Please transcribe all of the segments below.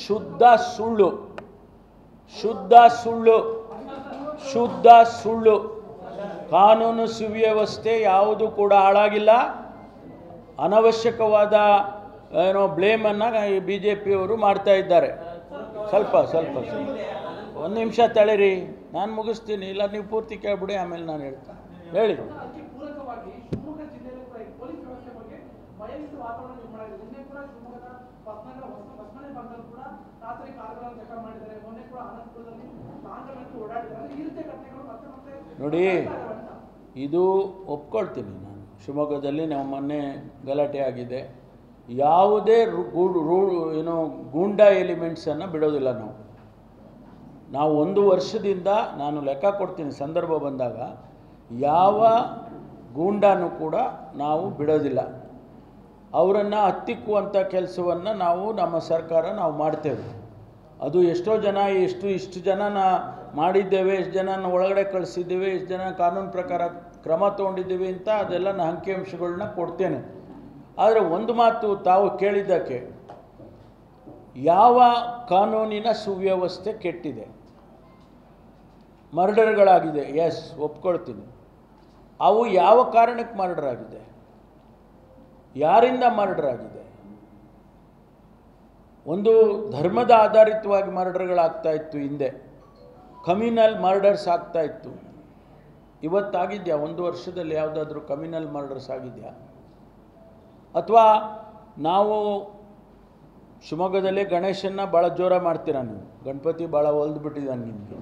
ಶುದ್ಧ ಸುಳ್ಳು, ಶುದ್ಧ ಸುಳ್ಳು, ಶುದ್ಧ ಸುಳ್ಳು. ಕಾನೂನು ಸುವ್ಯವಸ್ಥೆ ಯಾವುದು ಕೂಡ ಹಾಳಾಗಿಲ್ಲ. ಅನವಶ್ಯಕವಾದ ಏನೋ ಬ್ಲೇಮನ್ನು BJPಯವರು ಮಾಡ್ತಾ ಇದ್ದಾರೆ. ಸ್ವಲ್ಪ ಒಂದು ನಿಮಿಷ ತಳೀರಿ, ನಾನು ಮುಗಿಸ್ತೀನಿ. ಇಲ್ಲ ನೀವು ಪೂರ್ತಿ ಕೇಳ್ಬಿಡಿ, ಆಮೇಲೆ ನಾನು ಹೇಳ್ತೀನಿ. ಹೇಳಿ. ನೋಡಿ, ಇದು ಒಪ್ಕೊಳ್ತೀನಿ ನಾನು. ಶಿವಮೊಗ್ಗದಲ್ಲಿ ನಾವು ಮೊನ್ನೆ ಗಲಾಟೆ ಆಗಿದೆ. ಯಾವುದೇ ಏನೋ ಗೂಂಡಾ ಎಲಿಮೆಂಟ್ಸನ್ನು ಬಿಡೋದಿಲ್ಲ ನಾವು 1 ವರ್ಷದಿಂದ ನಾನು ಲೆಕ್ಕ ಕೊಡ್ತೀನಿ, ಸಂದರ್ಭ ಬಂದಾಗ ಯಾವ ಗೂಂಡಾನು ಕೂಡ ನಾವು ಬಿಡೋದಿಲ್ಲ. ಅವರನ್ನು ಹತ್ತಿಕ್ಕುವಂಥ ಕೆಲಸವನ್ನು ನಮ್ಮ ಸರ್ಕಾರ ಮಾಡ್ತೇವೆ. ಅದು ಎಷ್ಟೋ ಜನ ಇಷ್ಟು ಜನನ ಮಾಡಿದ್ದೇವೆ, ಎಷ್ಟು ಜನನ ಒಳಗಡೆ ಕಳಿಸಿದ್ದೇವೆ, ಎಷ್ಟು ಜನ ಕಾನೂನು ಪ್ರಕಾರ ಕ್ರಮ ತೊಗೊಂಡಿದ್ದೀವಿ ಅಂತ ಅದೆಲ್ಲ ಅಂಕಿಅಂಶಗಳನ್ನ ಕೊಡ್ತೇನೆ. ಆದರೆ ಒಂದು ಮಾತು ತಾವು ಕೇಳಿದ್ದಕ್ಕೆ, ಯಾವ ಕಾನೂನಿನ ಸುವ್ಯವಸ್ಥೆ ಕೆಟ್ಟಿದೆ? ಮರ್ಡರ್ಗಳಾಗಿದೆ, ಎಸ್ ಒಪ್ಕೊಳ್ತೀನಿ. ಅವು ಯಾವ ಕಾರಣಕ್ಕೆ ಮರ್ಡರ್ ಆಗಿದೆ? ಯಾರಿಂದ ಮರ್ಡರ್ ಆಗಿದೆ? ಒಂದು ಧರ್ಮದ ಆಧಾರಿತವಾಗಿ ಮರ್ಡರ್ಗಳಾಗ್ತಾ ಇತ್ತು ಹಿಂದೆ, ಕಮ್ಯುನಲ್ ಮರ್ಡರ್ಸ್ ಆಗ್ತಾ ಇತ್ತು. ಇವತ್ತಾಗಿದೆಯಾ? 1 ವರ್ಷದಲ್ಲಿ ಯಾವುದಾದ್ರೂ ಕಮ್ಯುನಲ್ ಮರ್ಡರ್ಸ್ ಆಗಿದೆಯಾ? ಅಥವಾ ನಾವು ಶಿವಮೊಗ್ಗದಲ್ಲಿ ಗಣೇಶನ್ನ ಭಾಳ ಜೋರ ಮಾಡ್ತೀರಾ ನೀವು, ಗಣಪತಿ ಭಾಳ ಒಲ್ದುಬಿಟ್ಟಿದ್ದಾನೆ ನಿಮಗೆ.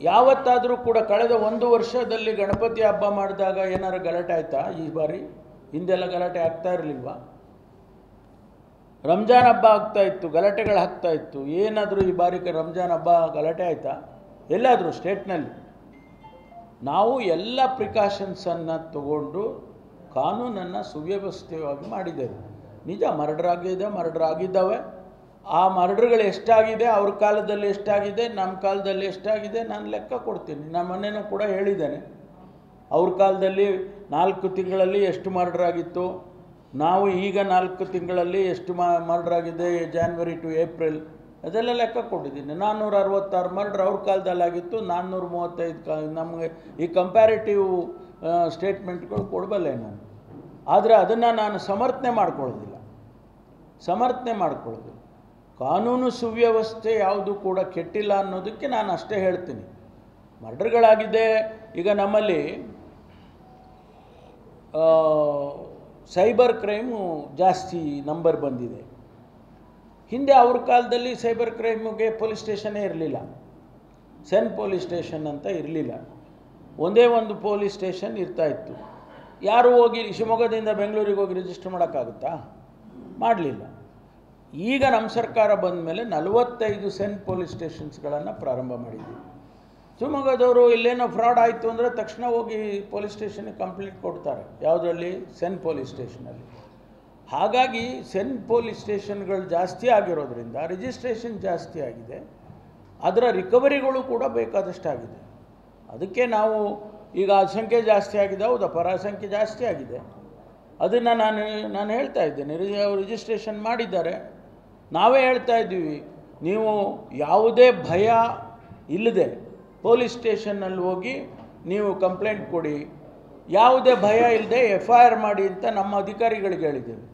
ಯಾವತ್ತಾದರೂ ಕೂಡ ಕಳೆದ 1 ವರ್ಷದಲ್ಲಿ ಗಣಪತಿ ಹಬ್ಬ ಮಾಡಿದಾಗ ಏನಾರು ಗಲಾಟೆ ಆಯಿತಾ? ಈ ಬಾರಿ ಹಿಂದೆಲ್ಲ ಗಲಾಟೆ ಆಗ್ತಾ ಇರಲಿಲ್ವಾ? ರಂಜಾನ್ ಹಬ್ಬ ಆಗ್ತಾ ಇತ್ತು, ಗಲಾಟೆಗಳು ಆಗ್ತಾ ಇತ್ತು. ಏನಾದರೂ ಈ ಬಾರಿ ರಂಜಾನ್ ಹಬ್ಬ ಗಲಾಟೆ ಆಯಿತಾ ಎಲ್ಲಾದರೂ ಸ್ಟೇಟ್ನಲ್ಲಿ? ನಾವು ಎಲ್ಲ ಪ್ರಿಕಾಷನ್ಸನ್ನು ತಗೊಂಡು ಕಾನೂನನ್ನು ಸುವ್ಯವಸ್ಥಿತವಾಗಿ ಮಾಡಿದ್ದೇವೆ. ನಿಜ ಮರ್ಡರ್ ಆಗಿದ್ದಾವೆ. ಆ ಮರ್ಡರ್ಗಳು ಎಷ್ಟಾಗಿದೆ, ಅವ್ರ ಕಾಲದಲ್ಲಿ ಎಷ್ಟಾಗಿದೆ, ನಮ್ಮ ಕಾಲದಲ್ಲಿ ಎಷ್ಟಾಗಿದೆ, ನಾನು ಲೆಕ್ಕ ಕೊಡ್ತೀನಿ. ನಾನು ಮೊನ್ನೆನೂ ಕೂಡ ಹೇಳಿದ್ದೇನೆ, ಅವ್ರ ಕಾಲದಲ್ಲಿ 4 ತಿಂಗಳಲ್ಲಿ ಎಷ್ಟು ಮರ್ಡರ್ ಆಗಿತ್ತು, ನಾವು ಈಗ 4 ತಿಂಗಳಲ್ಲಿ ಎಷ್ಟು ಮರ್ಡರ್ ಆಗಿದೆ, ಜಾನ್ವರಿ ಟು ಏಪ್ರಿಲ್, ಅದೆಲ್ಲ ಲೆಕ್ಕ ಕೊಟ್ಟಿದ್ದೀನಿ. 466 ಮರ್ಡರ್ ಅವ್ರ ಕಾಲದಲ್ಲಾಗಿತ್ತು, 435 ನಮಗೆ ಈ ಕಂಪ್ಯಾರಿಟಿವ್ ಸ್ಟೇಟ್ಮೆಂಟ್ಗಳು ಕೊಡಬಲ್ಲೆ ನಾನು. ಆದರೆ ಅದನ್ನು ನಾನು ಸಮರ್ಥನೆ ಮಾಡ್ಕೊಳ್ಳೋದಿಲ್ಲ. ಕಾನೂನು ಸುವ್ಯವಸ್ಥೆ ಯಾವುದು ಕೂಡ ಕೆಟ್ಟಿಲ್ಲ ಅನ್ನೋದಕ್ಕೆ ನಾನು ಅಷ್ಟೇ ಹೇಳ್ತೀನಿ. ಮರ್ಡರ್ಗಳಾಗಿದೆ. ಈಗ ನಮ್ಮಲ್ಲಿ ಸೈಬರ್ ಕ್ರೈಮು ಜಾಸ್ತಿ ನಂಬರ್ ಬಂದಿದೆ. ಹಿಂದೆ ಅವ್ರ ಕಾಲದಲ್ಲಿ ಸೈಬರ್ ಕ್ರೈಮಿಗೆ ಪೊಲೀಸ್ ಸ್ಟೇಷನ್ನೇ ಇರಲಿಲ್ಲ, ಸೆನ್ ಪೊಲೀಸ್ ಸ್ಟೇಷನ್ ಅಂತ ಇರಲಿಲ್ಲ. ಒಂದೇ ಒಂದು ಪೊಲೀಸ್ ಸ್ಟೇಷನ್ ಇರ್ತಾಯಿತ್ತು. ಯಾರು ಹೋಗಿ ಶಿವಮೊಗ್ಗದಿಂದ ಬೆಂಗಳೂರಿಗೆ ಹೋಗಿ ರಿಜಿಸ್ಟರ್ ಮಾಡೋಕ್ಕಾಗುತ್ತಾ? ಮಾಡಲಿಲ್ಲ. ಈಗ ನಮ್ಮ ಸರ್ಕಾರ ಬಂದ ಮೇಲೆ 45 ಸೆನ್ ಪೊಲೀಸ್ ಸ್ಟೇಷನ್ಸ್ಗಳನ್ನು ಪ್ರಾರಂಭ ಮಾಡಿದ್ದೀವಿ. ಶಿವಮೊಗ್ಗದವರು ಇಲ್ಲೇನೋ ಫ್ರಾಡ್ ಆಯಿತು ಅಂದರೆ ತಕ್ಷಣ ಹೋಗಿ ಪೊಲೀಸ್ ಸ್ಟೇಷನ್ಗೆ ಕಂಪ್ಲೇಂಟ್ ಕೊಡ್ತಾರೆ. ಯಾವುದರಲ್ಲಿ? ಸೆನ್ ಪೊಲೀಸ್ ಸ್ಟೇಷನಲ್ಲಿ. ಹಾಗಾಗಿ ಸೆನ್ ಪೊಲೀಸ್ ಸ್ಟೇಷನ್ಗಳು ಜಾಸ್ತಿ ಆಗಿರೋದ್ರಿಂದ ರಿಜಿಸ್ಟ್ರೇಷನ್ ಜಾಸ್ತಿ ಆಗಿದೆ, ಅದರ ರಿಕವರಿಗಳು ಕೂಡ ಬೇಕಾದಷ್ಟಾಗಿದೆ. ಅದಕ್ಕೆ ನಾವು ಈಗ ಸಂಖ್ಯೆ ಜಾಸ್ತಿ ಆಗಿದೆ, ಹೌದಪ್ಪ, ಸಂಖ್ಯೆ ಜಾಸ್ತಿ ಆಗಿದೆ. ಅದನ್ನು ನಾನು ಹೇಳ್ತಾ ಇದ್ದೇನೆ. ರಿಜಿಸ್ಟ್ರೇಷನ್ ಮಾಡಿದ್ದಾರೆ. ನಾವೇ ಹೇಳ್ತಾ ಇದ್ದೀವಿ, ನೀವು ಯಾವುದೇ ಭಯ ಇಲ್ಲದೆ ಪೊಲೀಸ್ ಸ್ಟೇಷನ್ನಲ್ಲಿ ಹೋಗಿ ನೀವು ಕಂಪ್ಲೇಂಟ್ ಕೊಡಿ, ಯಾವುದೇ ಭಯ ಇಲ್ಲದೆ FIR ಮಾಡಿ ಅಂತ ನಮ್ಮ ಅಧಿಕಾರಿಗಳಿಗೆ ಹೇಳಿದ್ದೇವೆ.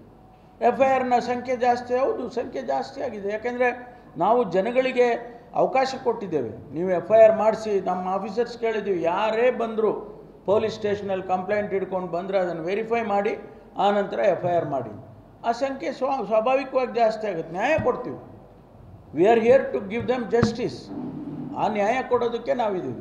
FIRನ ಸಂಖ್ಯೆ ಜಾಸ್ತಿ, ಹೌದು ಸಂಖ್ಯೆ ಜಾಸ್ತಿ ಆಗಿದೆ. ಯಾಕೆಂದರೆ ನಾವು ಜನಗಳಿಗೆ ಅವಕಾಶ ಕೊಟ್ಟಿದ್ದೇವೆ. ನೀವು FIR ಮಾಡಿಸಿ, ನಮ್ಮ ಆಫೀಸರ್ಸ್ ಕೇಳಿದ್ದೀವಿ, ಯಾರೇ ಬಂದರೂ ಪೊಲೀಸ್ ಸ್ಟೇಷನಲ್ಲಿ ಕಂಪ್ಲೇಂಟ್ ಹಿಡ್ಕೊಂಡು ಬಂದರೆ ಅದನ್ನು ವೆರಿಫೈ ಮಾಡಿ ಆನಂತರ FIR ಮಾಡಿ. ಆ ಸಂಖ್ಯೆ ಸ್ವಾಭಾವಿಕವಾಗಿ ಜಾಸ್ತಿ ಆಗುತ್ತೆ. ನ್ಯಾಯ ಕೊಡ್ತೀವಿ. We are here to give them justice. ಆ ನ್ಯಾಯ ಕೊಡೋದಕ್ಕೆ ನಾವಿದ್ದೀವಿ.